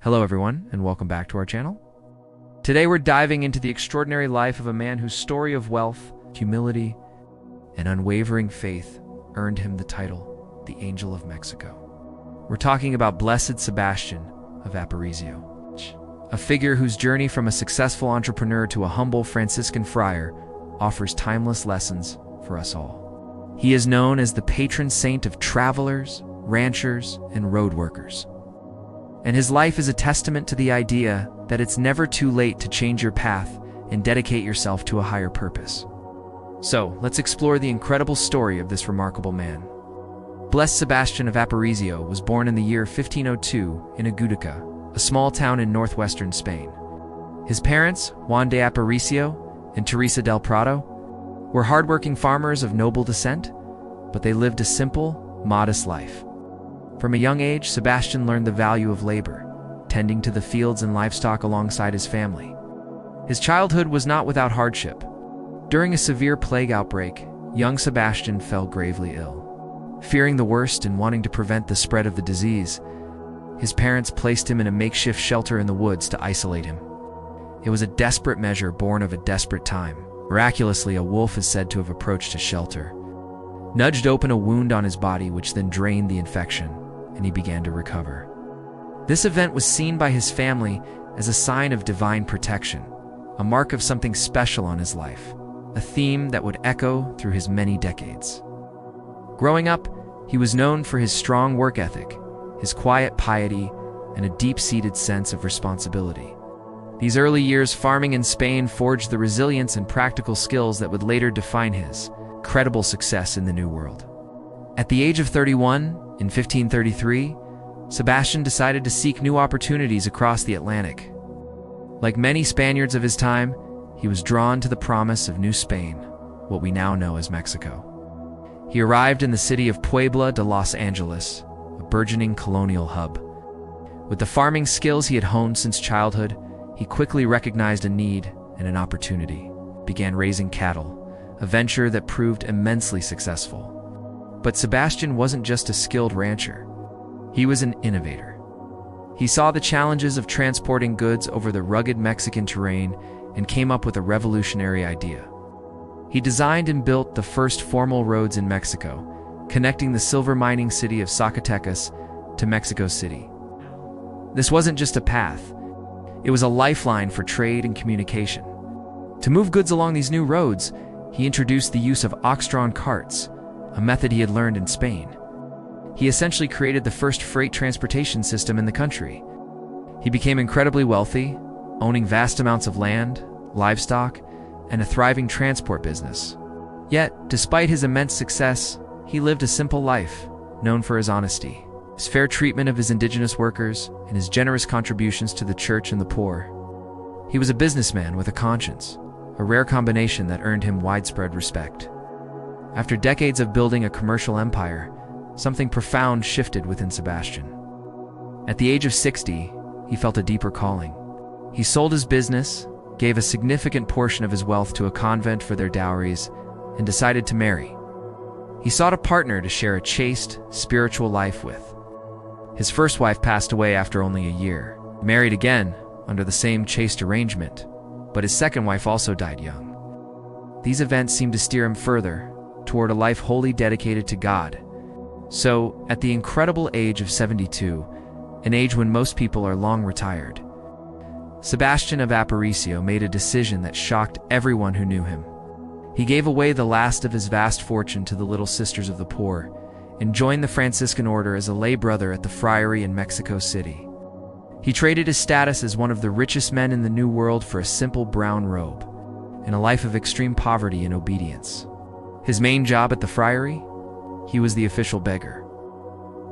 Hello everyone, and welcome back to our channel. Today we're diving into the extraordinary life of a man whose story of wealth, humility, and unwavering faith earned him the title, the Angel of Mexico. We're talking about Blessed Sebastian of Aparicio, a figure whose journey from a successful entrepreneur to a humble Franciscan friar offers timeless lessons for us all. He is known as the patron saint of travelers, ranchers, and road workers. And his life is a testament to the idea that it's never too late to change your path and dedicate yourself to a higher purpose. So, let's explore the incredible story of this remarkable man. Blessed Sebastian of Aparicio was born in the year 1502 in Agudica, a small town in northwestern Spain. His parents, Juan de Aparicio and Teresa del Prado, were hardworking farmers of noble descent, but they lived a simple, modest life. From a young age, Sebastian learned the value of labor, tending to the fields and livestock alongside his family. His childhood was not without hardship. During a severe plague outbreak, young Sebastian fell gravely ill. Fearing the worst and wanting to prevent the spread of the disease, his parents placed him in a makeshift shelter in the woods to isolate him. It was a desperate measure born of a desperate time. Miraculously, a wolf is said to have approached his shelter, nudged open a wound on his body, which then drained the infection, and he began to recover. This event was seen by his family as a sign of divine protection, a mark of something special on his life, a theme that would echo through his many decades. Growing up, he was known for his strong work ethic, his quiet piety, and a deep-seated sense of responsibility. These early years farming in Spain forged the resilience and practical skills that would later define his credible success in the New World. At the age of 31, in 1533, Sebastian decided to seek new opportunities across the Atlantic. Like many Spaniards of his time, he was drawn to the promise of New Spain, what we now know as Mexico. He arrived in the city of Puebla de Los Angeles, a burgeoning colonial hub. With the farming skills he had honed since childhood, he quickly recognized a need and an opportunity, began raising cattle, a venture that proved immensely successful. But Sebastian wasn't just a skilled rancher. He was an innovator. He saw the challenges of transporting goods over the rugged Mexican terrain and came up with a revolutionary idea. He designed and built the first formal roads in Mexico, connecting the silver mining city of Zacatecas to Mexico City. This wasn't just a path. It was a lifeline for trade and communication. To move goods along these new roads, he introduced the use of ox-drawn carts, a method he had learned in Spain. He essentially created the first freight transportation system in the country. He became incredibly wealthy, owning vast amounts of land, livestock, and a thriving transport business. Yet, despite his immense success, he lived a simple life, known for his honesty, his fair treatment of his indigenous workers, and his generous contributions to the church and the poor. He was a businessman with a conscience, a rare combination that earned him widespread respect. After decades of building a commercial empire, something profound shifted within Sebastian. At the age of 60, he felt a deeper calling. He sold his business, gave a significant portion of his wealth to a convent for their dowries, and decided to marry. He sought a partner to share a chaste, spiritual life with. His first wife passed away after only a year. He married again under the same chaste arrangement, but his second wife also died young. These events seemed to steer him further toward a life wholly dedicated to God. So, at the incredible age of 72, an age when most people are long retired, Sebastian of Aparicio made a decision that shocked everyone who knew him. He gave away the last of his vast fortune to the Little Sisters of the Poor and joined the Franciscan order as a lay brother at the friary in Mexico City. He traded his status as one of the richest men in the New World for a simple brown robe and a life of extreme poverty and obedience. His main job at the friary? He was the official beggar.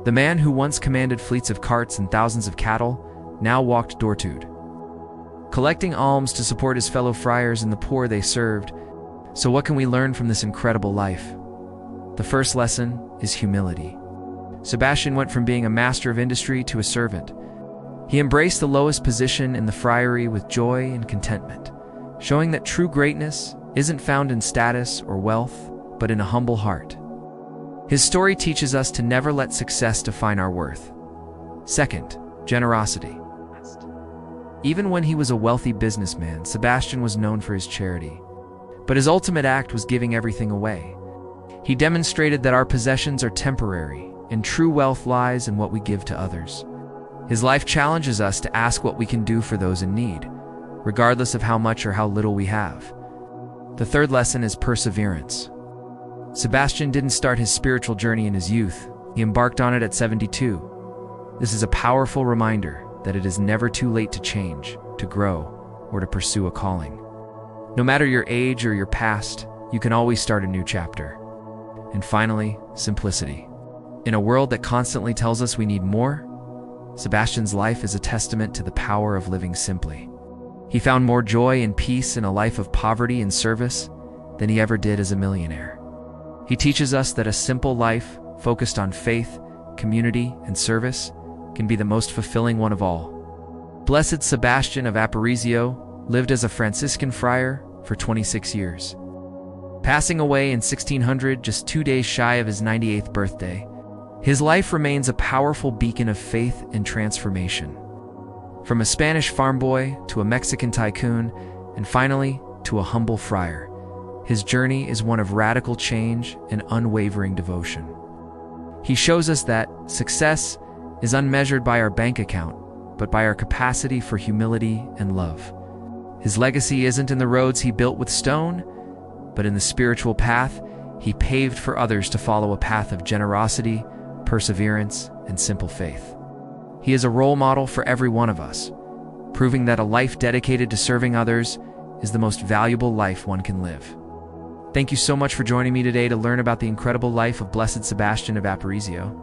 The man who once commanded fleets of carts and thousands of cattle now walked door-to-door, collecting alms to support his fellow friars and the poor they served. So what can we learn from this incredible life? The first lesson is humility. Sebastian went from being a master of industry to a servant. He embraced the lowest position in the friary with joy and contentment, showing that true greatness isn't found in status or wealth, but in a humble heart. His story teaches us to never let success define our worth. Second, generosity. Even when he was a wealthy businessman, Sebastian was known for his charity. But his ultimate act was giving everything away. He demonstrated that our possessions are temporary, and true wealth lies in what we give to others. His life challenges us to ask what we can do for those in need, regardless of how much or how little we have. The third lesson is perseverance. Sebastian didn't start his spiritual journey in his youth. He embarked on it at 72. This is a powerful reminder that it is never too late to change, to grow, or to pursue a calling. No matter your age or your past, you can always start a new chapter. And finally, simplicity. In a world that constantly tells us we need more, Sebastian's life is a testament to the power of living simply. He found more joy and peace in a life of poverty and service than he ever did as a millionaire. He teaches us that a simple life, focused on faith, community, and service, can be the most fulfilling one of all. Blessed Sebastian of Aparicio lived as a Franciscan friar for 26 years. Passing away in 1600, just 2 days shy of his 98th birthday, his life remains a powerful beacon of faith and transformation. From a Spanish farm boy to a Mexican tycoon, and finally to a humble friar, his journey is one of radical change and unwavering devotion. He shows us that success is unmeasured by our bank account, but by our capacity for humility and love. His legacy isn't in the roads he built with stone, but in the spiritual path he paved for others to follow, a path of generosity, perseverance, and simple faith. He is a role model for every one of us, proving that a life dedicated to serving others is the most valuable life one can live. Thank you so much for joining me today to learn about the incredible life of Blessed Sebastian of Aparicio.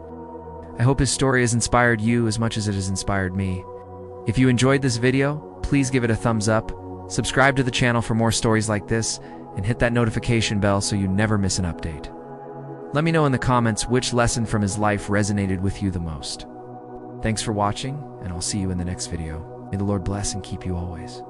I hope his story has inspired you as much as it has inspired me. If you enjoyed this video, please give it a thumbs up, subscribe to the channel for more stories like this, and hit that notification bell so you never miss an update. Let me know in the comments which lesson from his life resonated with you the most. Thanks for watching, and I'll see you in the next video. May the Lord bless and keep you always.